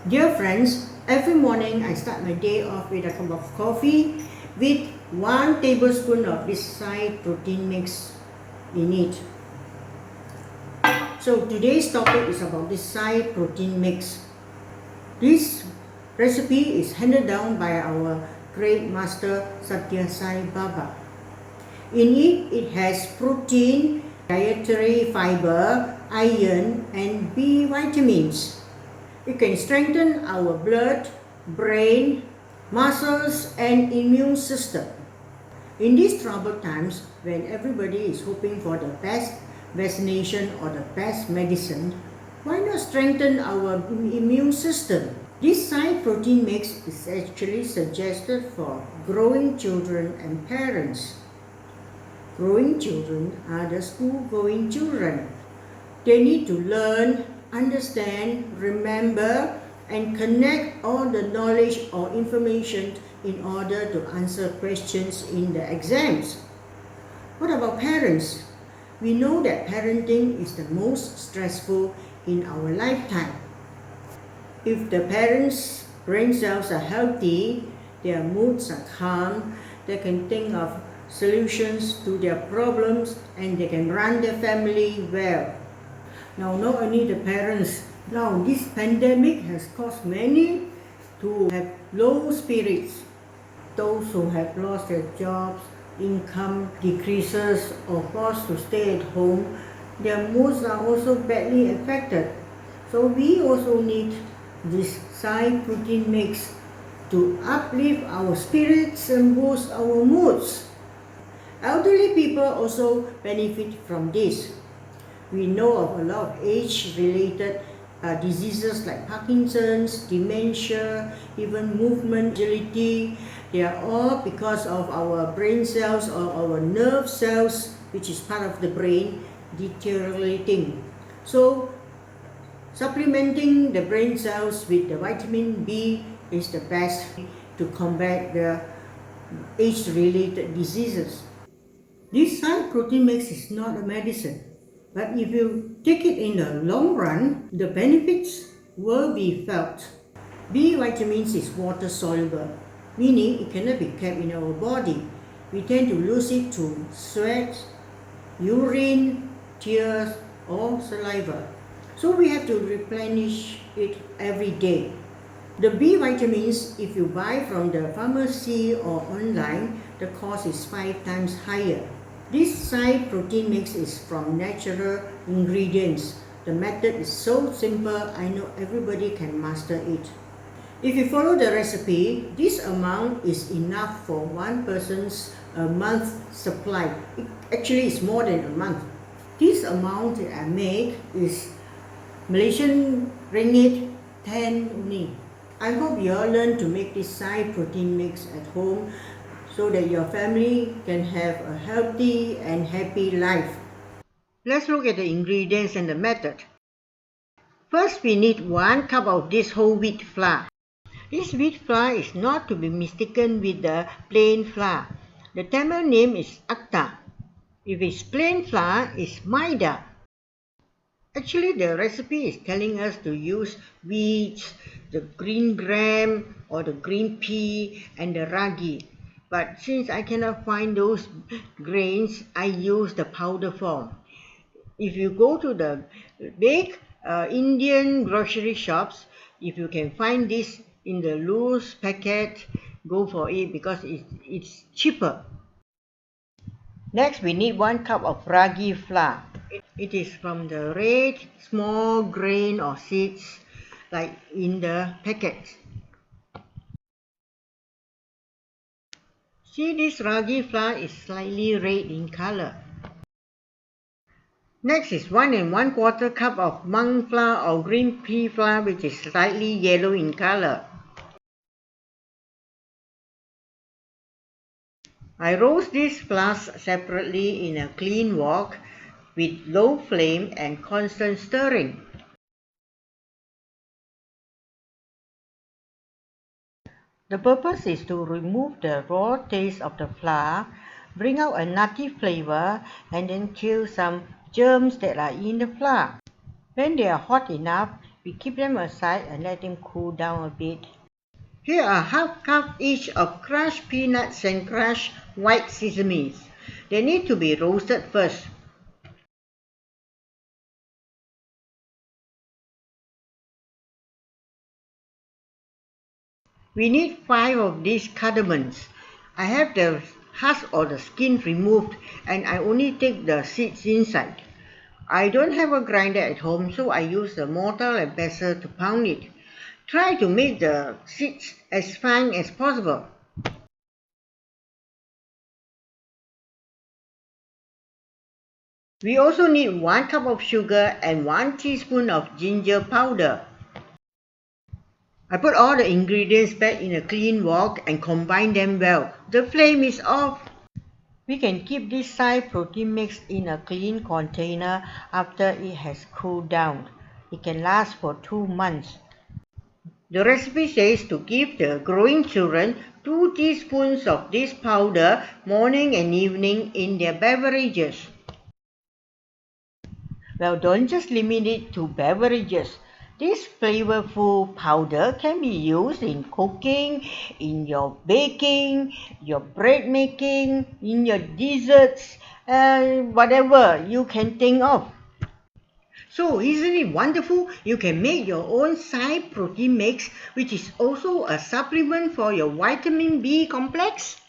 Dear friends, every morning I start my day off with a cup of coffee with 1 tablespoon of this side protein mix in it. So today's topic is about this side protein mix. This recipe is handed down by our great master Sathya Sai BABA. In it has protein, dietary fiber, iron and B vitamins. It can strengthen our blood, brain, muscles and immune system. In these troubled times, when everybody is hoping for the best vaccination or the best medicine, why not strengthen our immune system? This side protein mix is actually suggested for growing children and parents. Growing children are the school-going children. They need to learn, understand, remember, and connect all the knowledge or information in order to answer questions in the exams. What about parents? We know that parenting is the most stressful in our lifetime. If the parents' brain cells are healthy, their moods are calm, they can think of solutions to their problems and they can run their family well. Now, not only the parents, now this pandemic has caused many to have low spirits. Those who have lost their jobs, income decreases or forced to stay at home, their moods are also badly affected. So we also need this side protein mix to uplift our spirits and boost our moods. Elderly people also benefit from this. We know of a lot of age-related diseases like Parkinson's, dementia, even movement agility. They are all because of our brain cells or our nerve cells, which is part of the brain, deteriorating. So, supplementing the brain cells with the vitamin B is the best to combat the age-related diseases. This side protein mix is not a medicine, but if you take it in the long run, the benefits will be felt. B vitamins is water soluble, meaning it cannot be kept in our body. We tend to lose it to sweat, urine, tears or saliva. So we have to replenish it every day. The B vitamins, if you buy from the pharmacy or online, the cost is 5 times higher. This side protein mix is from natural ingredients. The method is so simple, I know everybody can master it. If you follow the recipe, this amount is enough for one person's a month supply. It actually is more than a month. This amount that I make is Malaysian ringgit 10 only. I hope you all learn to make this side protein mix at home so that your family can have a healthy and happy life. Let's look at the ingredients and the method. First, we need 1 cup of this whole wheat flour. This wheat flour is not to be mistaken with the plain flour. The Tamil name is atta. If it's plain flour, it's maida. Actually, the recipe is telling us to use wheat, the green gram or the green pea and the ragi. But since I cannot find those grains, I use the powder form. If you go to the big Indian grocery shops, if you can find this in the loose packet, go for it because it's cheaper. Next, we need 1 cup of ragi flour. It is from the red small grain or seeds like in the packet. See, this ragi flour is slightly red in color. Next is 1 1/4 cup of mung flour or green pea flour, which is slightly yellow in color. I roast these flours separately in a clean wok with low flame and constant stirring. The purpose is to remove the raw taste of the flour, bring out a nutty flavor, and then kill some germs that are in the flour. When they are hot enough, We keep them aside and let them cool down a bit. Here are half cup each of crushed peanuts and crushed white sesame. They need to be roasted first. We need 5 of these cardamoms. I have the husk or the skin removed and I only take the seeds inside. I don't have a grinder at home, so I use the mortar and pestle to pound it. Try to make the seeds as fine as possible. We also need 1 cup of sugar and 1 teaspoon of ginger powder. I put all the ingredients back in a clean wok and combine them well. The flame is off. We can keep this Sai protein mix in a clean container after it has cooled down. It can last for 2 months. The recipe says to give the growing children 2 teaspoons of this powder morning and evening in their beverages. Well, don't just limit it to beverages. This flavorful powder can be used in cooking, in your baking, your bread making, in your desserts, whatever you can think of. So isn't it wonderful? You can make your own Sai protein mix, which is also a supplement for your vitamin B complex.